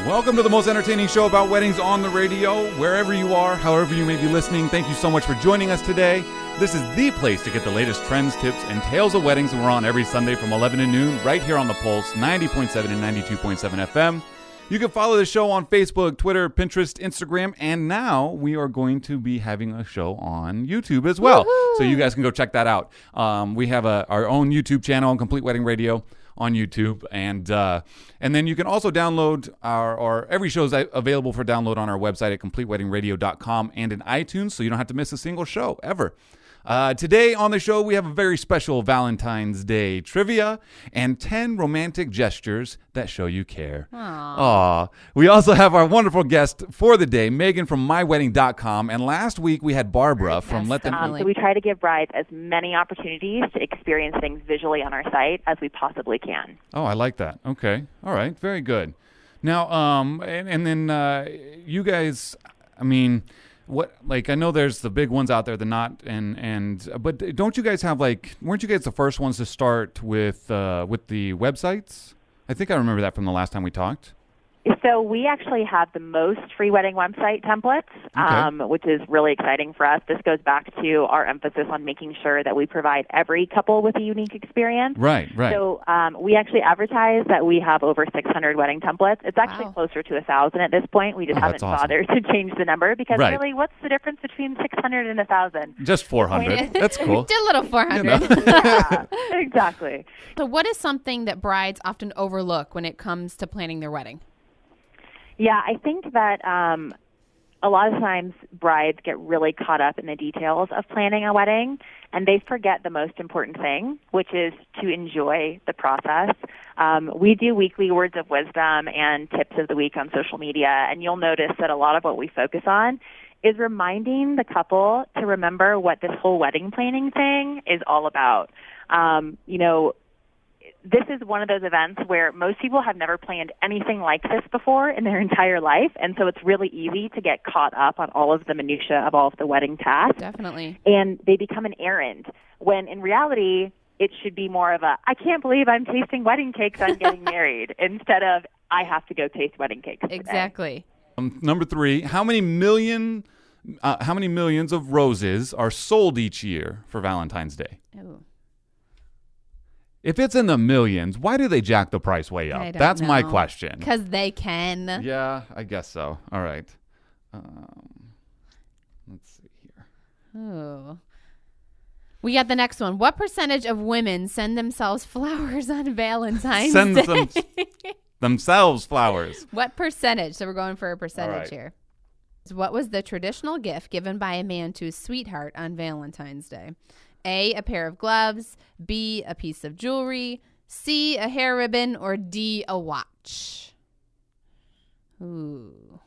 Welcome to the most entertaining show about weddings on the radio. Wherever you are, however you may be listening, thank you so much for joining us today. This is the place to get the latest trends, tips, and tales of weddings. We're on every Sunday from 11 to noon right here on the Pulse, 90.7 and 92.7 FM. You can follow the show on Facebook, Twitter, Pinterest, Instagram, and now we are going to be having a show on YouTube as well. Woo-hoo! So you guys can go check that out. We have our own YouTube channel, Complete Wedding Radio, on YouTube, and then you can also download our every show is available for download on our website at completeweddingradio.com and in iTunes, so you don't have to miss a single show ever. Today on the show, we have a very special Valentine's Day trivia and 10 romantic gestures that show you care. Aww. We also have our wonderful guest for the day, Megan from mywedding.com. And last week, we had Barbara from Let Them... So we try to give brides as many opportunities to experience things visually on our site as we possibly can. Oh, I like that. Okay. All right. Very good. Now, and then you guys, I mean... I know there's the big ones out there, the Knot, but don't you guys have weren't you guys the first ones to start with the websites? I think I remember that from the last time we talked. So we actually have the most free wedding website templates, which is really exciting for us. This goes back to our emphasis on making sure that we provide every couple with a unique experience. Right. So we actually advertise that we have over 600 wedding templates. It's actually closer to 1,000 at this point. We just haven't bothered to change the number because really, what's the difference between 600 and 1,000? Just 400. That's cool. Just a little 400. You know? Yeah, exactly. So what is something that brides often overlook when it comes to planning their wedding? Yeah, I think that a lot of times brides get really caught up in the details of planning a wedding, and they forget the most important thing, which is to enjoy the process. We do weekly words of wisdom and tips of the week on social media, and you'll notice that a lot of what we focus on is reminding the couple to remember what this whole wedding planning thing is all about. This is one of those events where most people have never planned anything like this before in their entire life, and so it's really easy to get caught up on all of the minutia of all of the wedding tasks. Definitely. And they become an errand, when in reality, it should be more of a, I can't believe I'm tasting wedding cakes, I'm getting married, instead of, I have to go taste wedding cakes today. Exactly. Number 3, how many millions of roses are sold each year for Valentine's Day? Ooh. If it's in the millions, why do they jack the price way up? That's my question. Because they can. Yeah, I guess so. All right. Let's see here. Ooh. We got the next one. What percentage of women send themselves flowers on Valentine's Day? Themselves flowers. What percentage? So we're going for a percentage here. What was the traditional gift given by a man to his sweetheart on Valentine's Day? A, a pair of gloves, B, a piece of jewelry, C, a hair ribbon, or D, a watch. Ooh.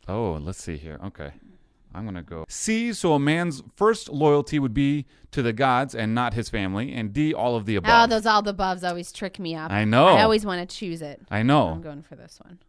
Oh, let's see here. Okay. I'm going to go C, so a man's first loyalty would be to the gods and not his family, and D, all of the above. Oh, those all the aboves always trick me up. I know. I always want to choose it. I know. I'm going for this one.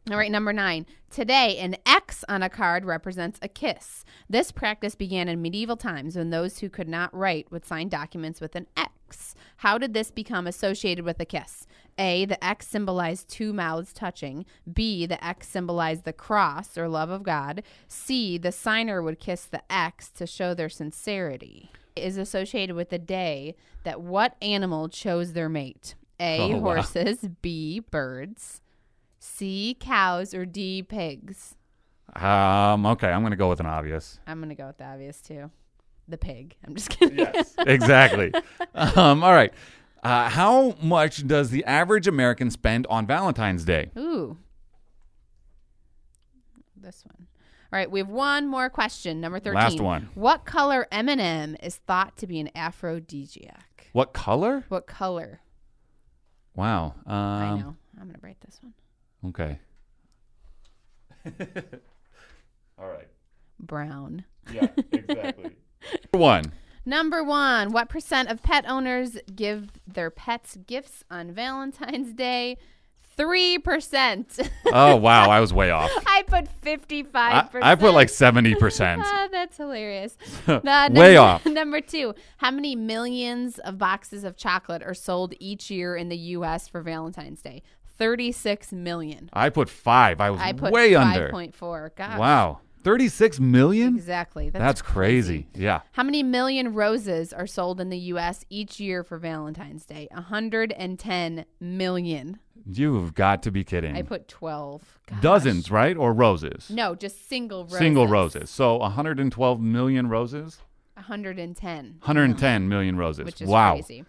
All right, number 9. Today, an X on a card represents a kiss. This practice began in medieval times when those who could not write would sign documents with an X. How did this become associated with a kiss? A, the X symbolized two mouths touching. B, the X symbolized the cross or love of God. C, the signer would kiss the X to show their sincerity. It is associated with the day that what animal chose their mate? A, horses. B, birds. C, cows, or D, pigs? Okay, I'm going to go with an obvious. I'm going to go with the obvious, too. The pig. I'm just kidding. Yes, exactly. All right. How much does the average American spend on Valentine's Day? Ooh. This one. All right, we have one more question. Number 13. Last one. What color M&M is thought to be an aphrodisiac? What color? What color? Wow. I know. I'm going to write this one. Okay. All right. Brown. Yeah, exactly. Number 1. What % of pet owners give their pets gifts on Valentine's Day? 3%. Oh, wow. I was way off. I put 55%. I put like 70%. That's hilarious. Way off. Number 2, how many millions of boxes of chocolate are sold each year in the U.S. for Valentine's Day? 36 million. I put 5. I put way under. 5.4. Gosh. Wow. 36 million? Exactly. That's crazy. Yeah. How many million roses are sold in the U.S. each year for Valentine's Day? 110 million. You've got to be kidding. I put 12. Gosh. Dozens, right? Or roses? No, just single roses. Single roses. So 112 million roses? 110 million roses. Which is wow. crazy.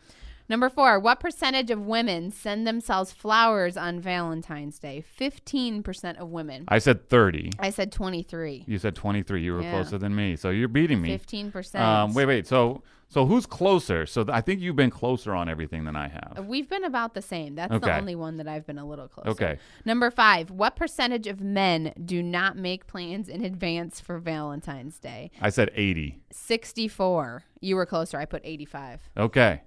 Number 4, what percentage of women send themselves flowers on Valentine's Day? 15% of women. I said 30. I said 23. You said 23. You were Yeah. closer than me. So you're beating me. 15%. Wait. So who's closer? So I think you've been closer on everything than I have. We've been about the same. That's Okay. the only one that I've been a little closer. Okay. Number 5, what percentage of men do not make plans in advance for Valentine's Day? I said 80. 64. You were closer. I put 85. Okay.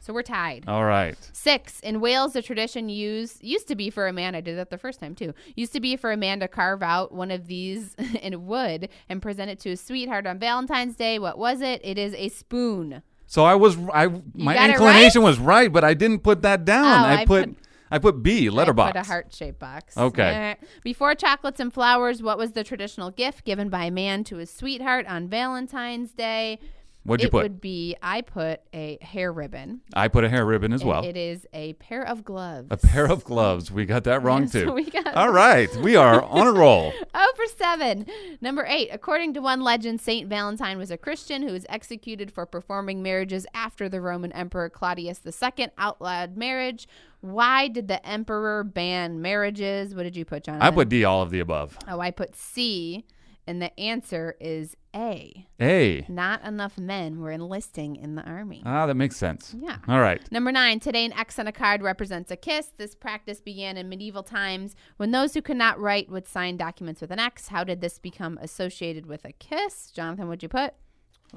So we're tied. All right. 6, in Wales, the tradition used to be for a man, I did that the first time too, used to be for a man to carve out one of these in wood and present it to his sweetheart on Valentine's Day. What was it? It is a spoon. So my got it inclination right? was right, but I didn't put that down. Oh, I put B, letterbox. I put a heart-shaped box. Okay. Before chocolates and flowers, what was the traditional gift given by a man to his sweetheart on Valentine's Day? What'd you put? It would be, I put a hair ribbon. I put a hair ribbon as well. It is a pair of gloves. A pair of gloves. We got that wrong too. So we got All right. We are on a roll. 0 for 7. Number 8. According to one legend, Saint Valentine was a Christian who was executed for performing marriages after the Roman Emperor Claudius II outlawed marriage. Why did the emperor ban marriages? What did you put, Jonathan? I put D, all of the above. Oh, I put C, and the answer is A. A. Not enough men were enlisting in the army. Ah, that makes sense. Yeah. All right. Number 9, today an X on a card represents a kiss. This practice began in medieval times when those who could not write would sign documents with an X. How did this become associated with a kiss? Jonathan, what'd you put?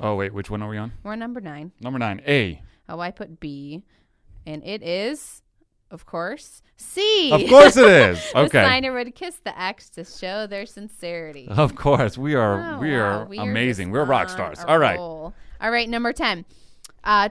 Oh, wait. Which one are we on? We're on number 9. Number 9. A. Oh, I put B. And it is, of course, C. Of course it is. Okay. The signer would kiss the X to show their sincerity. Of course. We are Wow. amazing. Just We're rock on stars. a All right. roll. All right, number 10.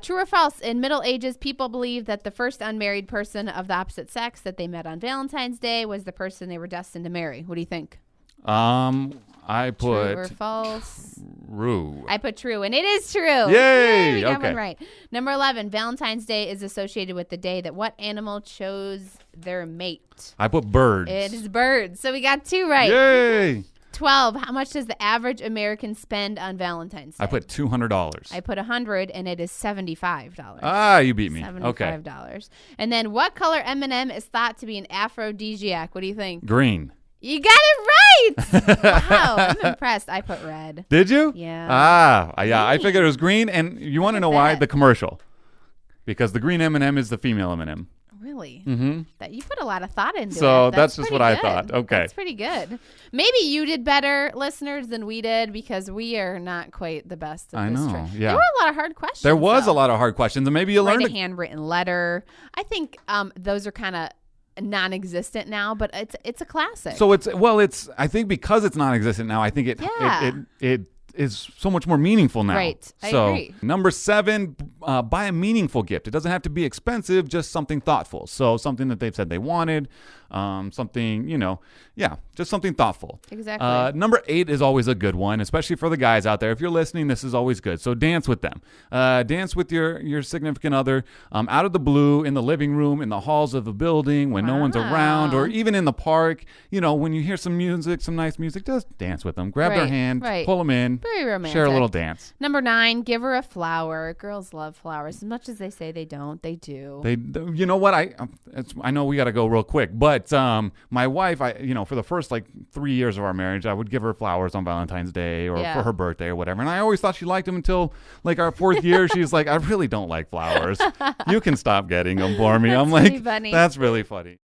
True or false? In Middle Ages, people believed that the first unmarried person of the opposite sex that they met on Valentine's Day was the person they were destined to marry. What do you think? I put True or false? True. I put true, and it is true. Yay! We got Okay. one right. Number 11, Valentine's Day is associated with the day that what animal chose their mate? I put birds. It is birds. So we got 2 right. Yay! 12, how much does the average American spend on Valentine's Day? I put $200. I put 100, and it is $75. Ah, you beat me. $75. Okay. And then what color M&M is thought to be an aphrodisiac? What do you think? Green. You got it right. Wow, I'm impressed. I put red. Did you? Yeah. Yeah. I figured it was green, and you want to know why? bet. The commercial, because the green M&M is the female M&M. Really? Mm-hmm. That you put a lot of thought into it. So that's just pretty what I good. thought. Okay. That's pretty good. Maybe you did better, listeners, than we did because we are not quite the best at I this know, trick. yeah. There were a lot of hard questions. There was though. a lot of hard questions, and maybe you Write learned a handwritten letter. I think those are kind of non-existent now, but it's a classic. So I think because it's non-existent now, I think it is so much more meaningful now. Right. I So agree. number 7, buy a meaningful gift. It doesn't have to be expensive, just something thoughtful. So something that they've said they wanted, something, just something thoughtful. Exactly. Number 8 is always a good one, especially for the guys out there. If you're listening, this is always good. So dance with them. Dance with your significant other out of the blue, in the living room, in the halls of the building, when no one's around, or even in the park. When you hear some music, some nice music, just dance with them. Grab their hand, pull them in, Very romantic. share a little dance. Number 9, give her a flower. Girls love flowers. As much as they say they don't, they do. You know what? I know we got to go real quick, but my wife, for the first 3 years of our marriage, I would give her flowers on Valentine's Day or for her birthday or whatever. And I always thought she liked them until our 4th year. She's like, I really don't like flowers. You can stop getting them for me. I'm like, funny. that's really funny.